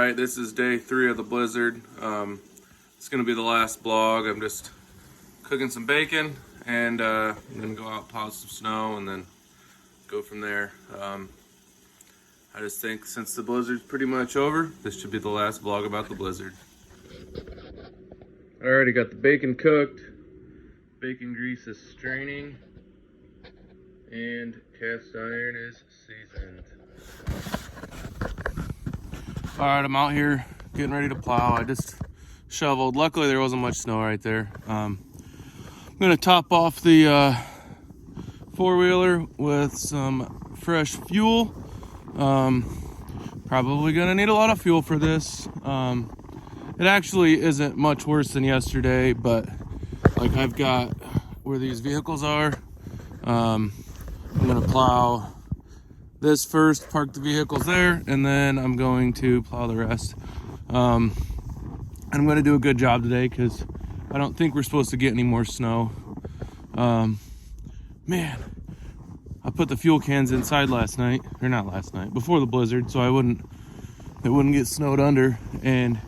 Alright, this is day 3 of the blizzard. It's going to be the last vlog. I'm just cooking some bacon and I'm going to go out, plow some snow, and then go from there. I just think since the blizzard's pretty much over, this should be the last vlog about the blizzard. I already got the bacon cooked. Bacon grease is straining. And cast iron is seasoned. Alright, I'm out here getting ready to plow. I just shoveled. Luckily there wasn't much snow right there. I'm gonna top off the four-wheeler with some fresh fuel. Probably gonna need a lot of fuel for this. It actually isn't much worse than yesterday, but like I've got where these vehicles are, I'm gonna plow this first, park the vehicles there, and then I'm going to plow the rest. I'm going to do a good job today because I don't think we're supposed to get any more snow. Man, I put the fuel cans inside last night, or not last night, before the blizzard, so it wouldn't get snowed under, and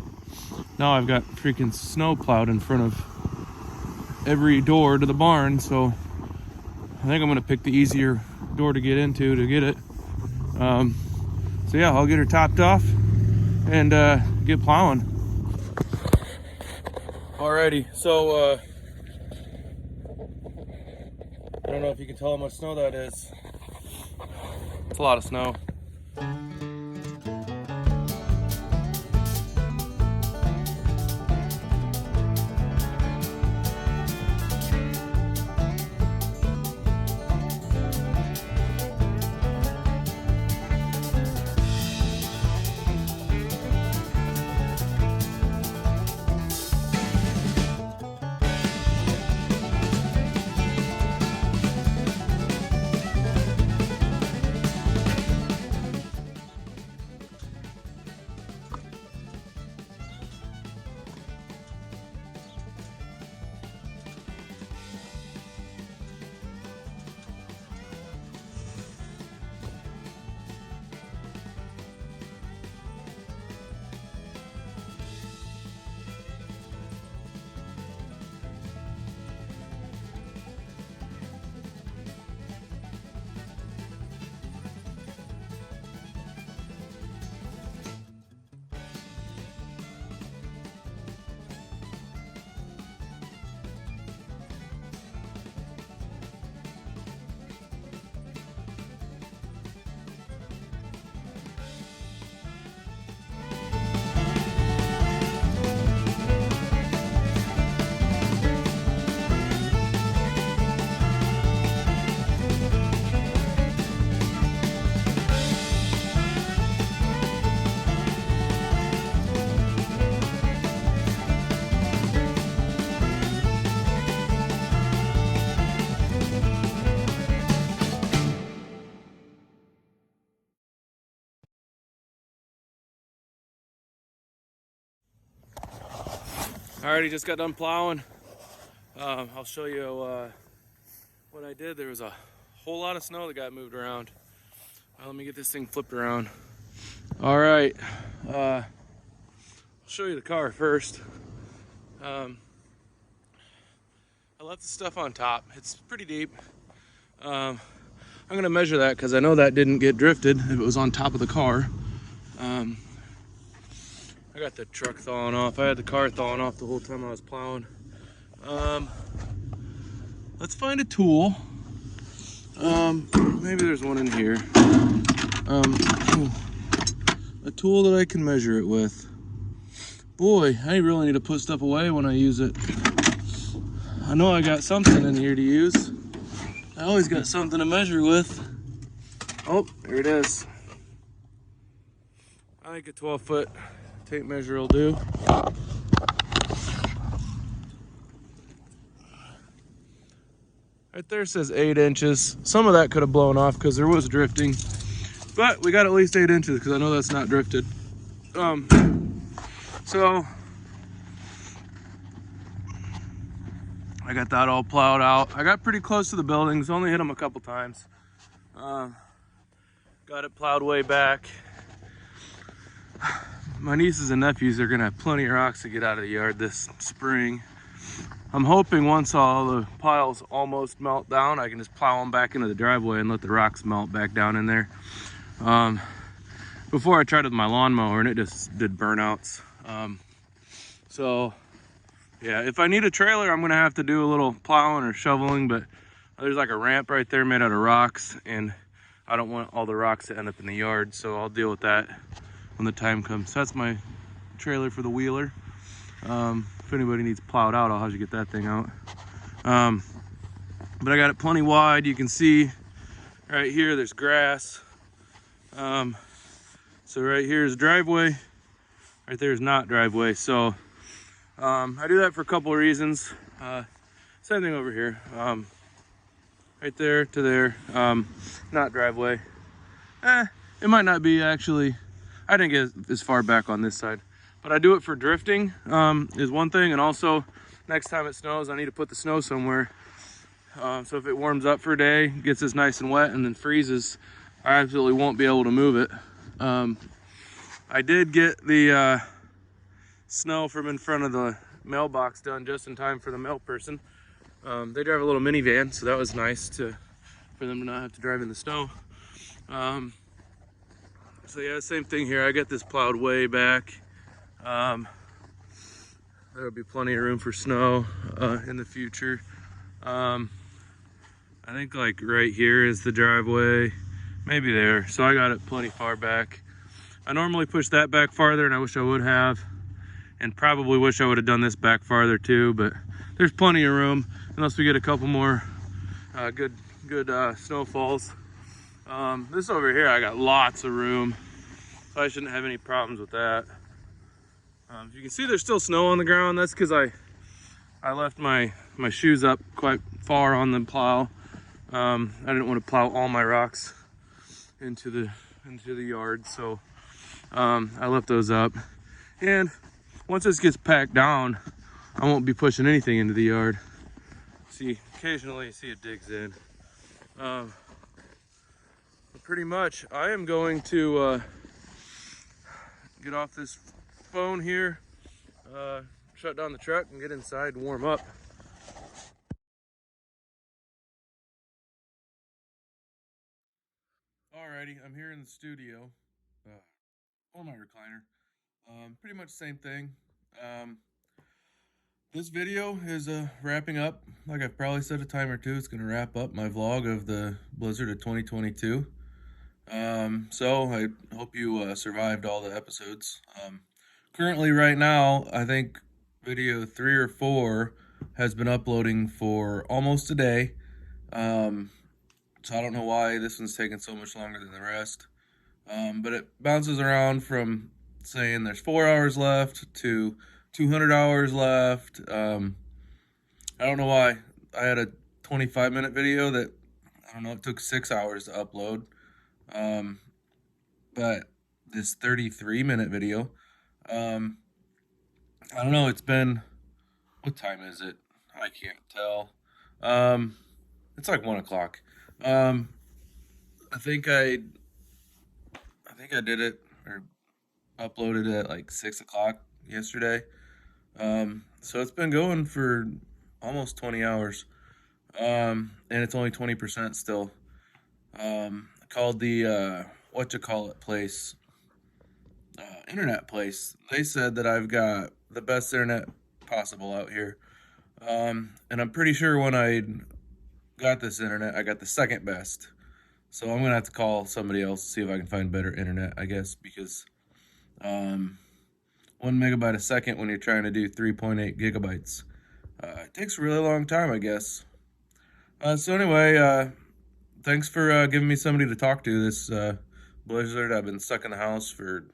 now I've got freaking snow plowed in front of every door to the barn, so I think I'm going to pick the easier door to get into to get it. So yeah, I'll get her topped off and get plowing. Alrighty, so I don't know if you can tell how much snow that is. It's a lot of snow. I already just got done plowing. I'll show you what I did. There was a whole lot of snow that got moved around. Let me get this thing flipped around. All right, I'll show you the car first. I left the stuff on top. It's pretty deep. I'm gonna measure that because I know that didn't get drifted if it was on top of the car. I got the truck thawing off. I had the car thawing off the whole time I was plowing. Let's find a tool. Maybe there's one in here. A tool that I can measure it with. Boy, I really need to put stuff away when I use it. I know I got something in here to use. I always got something to measure with. Oh, there it is. I think a 12-foot tape measure will do. Right there says 8 inches. Some of that could have blown off because there was drifting, but we got at least 8 inches because I know that's not drifted. So I got that all plowed out. I got pretty close to the buildings, only hit them a couple times. Got it plowed way back. my nieces and nephews are gonna have plenty of rocks to get out of the yard this spring. I'm hoping once all the piles almost melt down, I can just plow them back into the driveway and let the rocks melt back down in there. Before I tried it with my lawnmower and it just did burnouts. So yeah, if I need a trailer, I'm gonna have to do a little plowing or shoveling, but there's like a ramp right there made out of rocks, and I don't want all the rocks to end up in the yard, so I'll deal with that when the time comes. So that's my trailer for the wheeler. If anybody needs plowed out, I'll have you get that thing out. But I got it plenty wide. You can see right here, there's grass. So right here is driveway, right there is not driveway. So I do that for a couple of reasons. Same thing over here. Right there to there, not driveway. It might not be actually. I didn't get as far back on this side, but I do it for drifting is one thing, and also next time it snows, I need to put the snow somewhere. So if it warms up for a day, gets this nice and wet, and then freezes, I absolutely won't be able to move it. I did get the snow from in front of the mailbox done just in time for the mail person. They drive a little minivan, so that was nice for them to not have to drive in the snow. So yeah, same thing here. I got this plowed way back. There'll be plenty of room for snow in the future. I think like right here is the driveway, maybe there. So I got it plenty far back. I normally push that back farther, and I wish I would have, and probably wish I would have done this back farther too, but there's plenty of room unless we get a couple more good snowfalls. This over here, I got lots of room, so I shouldn't have any problems with that. You can see there's still snow on the ground. That's because I left my shoes up quite far on the plow. I didn't want to plow all my rocks into the yard, so I left those up. And once this gets packed down, I won't be pushing anything into the yard. See, occasionally you see it digs in. But pretty much, I am going to get off this phone here, shut down the truck, and get inside and warm up. Alrighty, I'm here in the studio on my recliner. Pretty much same thing. This video is wrapping up. Like I've probably said a time or two, it's going to wrap up my vlog of the blizzard of 2022. So I hope you survived all the episodes. Currently right now, I think video 3 or 4 has been uploading for almost a day. So I don't know why this one's taking so much longer than the rest. But it bounces around from saying there's 4 hours left to 200 hours left. I don't know why. I had a 25-minute video that, I don't know, it took 6 hours to upload. But this 33-minute video, I don't know, it's been, what time is it? I can't tell. It's like 1 o'clock. I think I did it or uploaded it at like 6 o'clock yesterday. So it's been going for almost 20 hours. And it's only 20% still. Called the, place, internet place. They said that I've got the best internet possible out here. And I'm pretty sure when I got this internet, I got the second best. So I'm gonna have to call somebody else to see if I can find better internet, I guess, because 1 megabyte a second when you're trying to do 3.8 gigabytes. It takes a really long time, I guess. So anyway, thanks for giving me somebody to talk to this blizzard. I've been stuck in the house for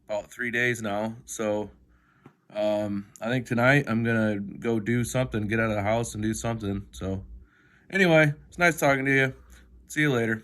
about 3 days now. So I think tonight I'm gonna go do something, get out of the house and do something. So anyway, it's nice talking to you. See you later.